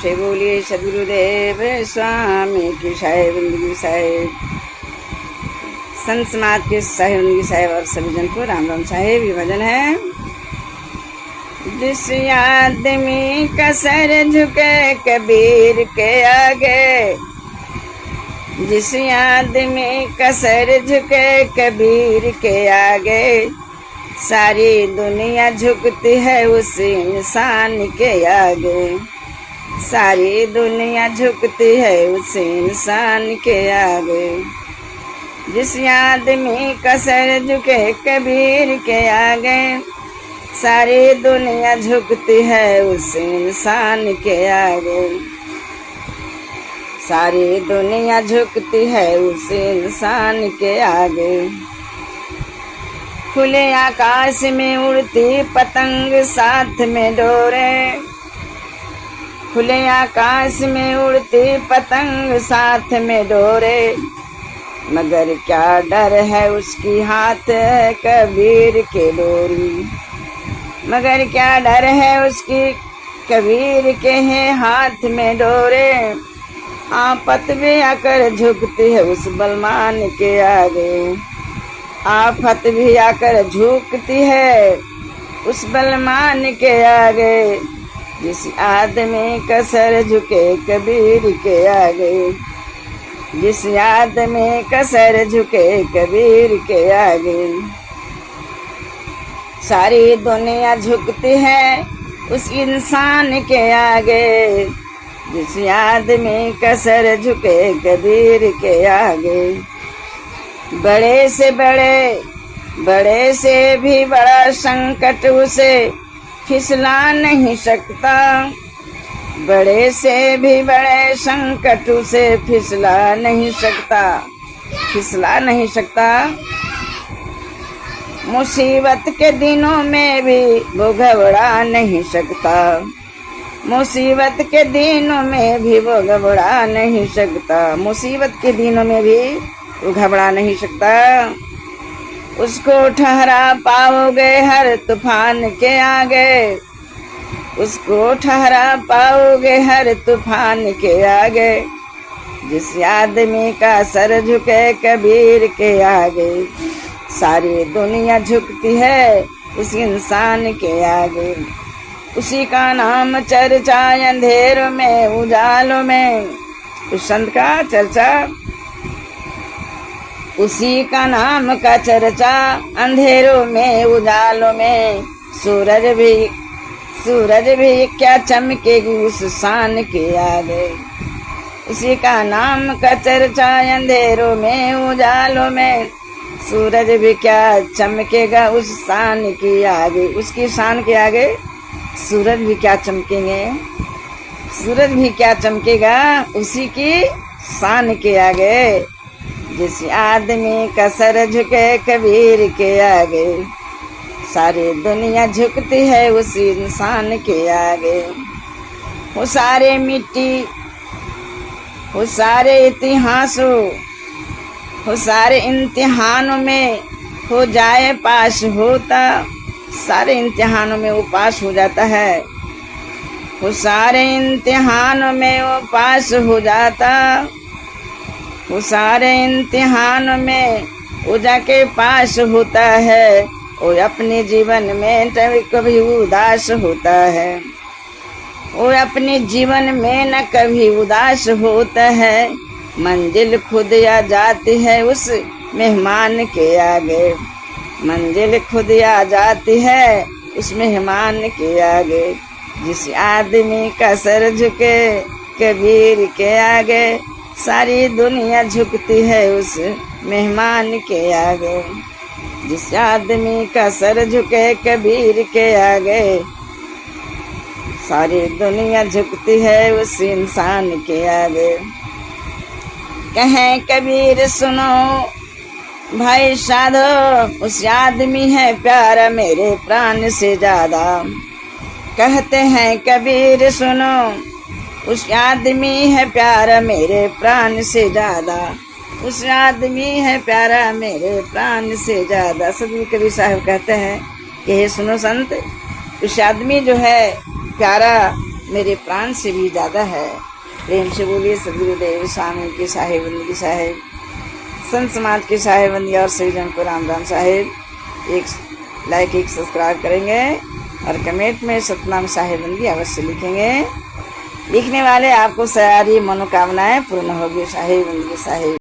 से बोलिए सदगुरुदेव स्वामी की साहेब जिंदगी साहेब, संत समाज के साहेब जिंदगी साहेब और सभी जन को राम राम साहेब। ये भजन है। जिस आदमी का सर झुके कबीर के आगे, जिस आदमी का सर झुके कबीर के आगे, सारी दुनिया झुकती है उस इंसान के आगे, सारी दुनिया झुकती है उस इंसान के आगे। जिस आदमी का सर झुके कबीर के आगे, सारी दुनिया झुकती है उस इंसान के आगे, सारी दुनिया झुकती है उस इंसान के आगे। खुले आकाश में उड़ती पतंग साथ में डोरे, खुले आकाश में उड़ती पतंग साथ में डोरे, मगर क्या डर है उसकी हाथ कबीर के डोरी, मगर क्या डर है उसकी कबीर के है हाथ में डोरे। आफत भी आकर झुकती है उस बलवान के आगे, आफत भी आकर झुकती है उस बलवान के आगे। जिस आदमी का सर झुके कबीर के आगे, जिस आदमी का सर झुके कबीर के आगे, सारी दुनिया झुकती है उस इंसान के आगे, जिस आदमी का सर झुके कबीर के आगे। बड़े से बड़े, बड़े से भी बड़ा संकट उसे फिसला नहीं सकता, बड़े से भी बड़े संकट उसे फिसला नहीं सकता, फिसला नहीं सकता। मुसीबत के दिनों में भी वो घबरा नहीं सकता, मुसीबत के दिनों में भी वो घबरा नहीं सकता, मुसीबत के दिनों में भी वो घबरा नहीं सकता। उसको ठहरा पाओगे हर तूफान के आगे, उसको ठहरा पाओगे हर तूफान के आगे। जिस आदमी का सर झुके कबीर के आगे, सारी दुनिया झुकती है उस इंसान के आगे। उसी का नाम चर्चा अंधेरों में उजालों में, उस संत का चर्चा, उसी का नाम का चर्चा अंधेरों में उजालों में। सूरज भी क्या चमकेगी उस शान के आगे, उसी का नाम का चर्चा अंधेरों में उजालों में। सूरज भी क्या चमकेगा उस शान के आगे, उसकी शान के आगे सूरज भी क्या चमकेंगे, सूरज भी क्या चमकेगा उसी की शान के आगे। जिस आदमी का सर झुके कबीर के आगे, सारी दुनिया झुकती है उस इंसान के आगे। वो सारे मिट्टी, वो सारे इतिहासों, वो सारे इम्तिहानों में हो जाए पास होता, सारे इम्तिहानों में वो पास हो जाता है, वो सारे इम्तिहानों में वो पास हो जाता, वो सारे इम्तिहानों में वो जाके पास होता है। वो अपने जीवन में कभी उदास होता है, वो अपने जीवन में न कभी उदास होता है। मंजिल खुद आ जाती है उस मेहमान के आगे, मंजिल खुद आ जाती है उस मेहमान के आगे। जिस आदमी का सर झुके कबीर के आगे, सारी दुनिया झुकती है उस मेहमान के आगे। जिस आदमी का सर झुके कबीर के आगे, सारी दुनिया झुकती है उस इंसान के आगे। कहें कबीर सुनो भाई साधो, उस आदमी है प्यारा मेरे प्राण से ज्यादा। कहते हैं कबीर सुनो, उस आदमी है प्यारा मेरे प्राण से ज्यादा, उस आदमी है प्यारा मेरे प्राण से ज्यादा। सदगुरु कबीर साहब कहते हैं कि हे सुनो संत, उस आदमी जो है प्यारा मेरे प्राण से भी ज़्यादा है। प्रेम से बोलिए सदगुरुदेव स्वामी की साहेब बंदी साहेब, संत समाज की साहेब बंदी और सभी जन को राम राम साहेब। एक लाइक एक सब्सक्राइब करेंगे और कमेंट में सतनाम साहेब बंदी अवश्य लिखेंगे। लिखने वाले आपको सारी मनोकामनाएं पूर्ण होगी साहेब बंदी साहेब।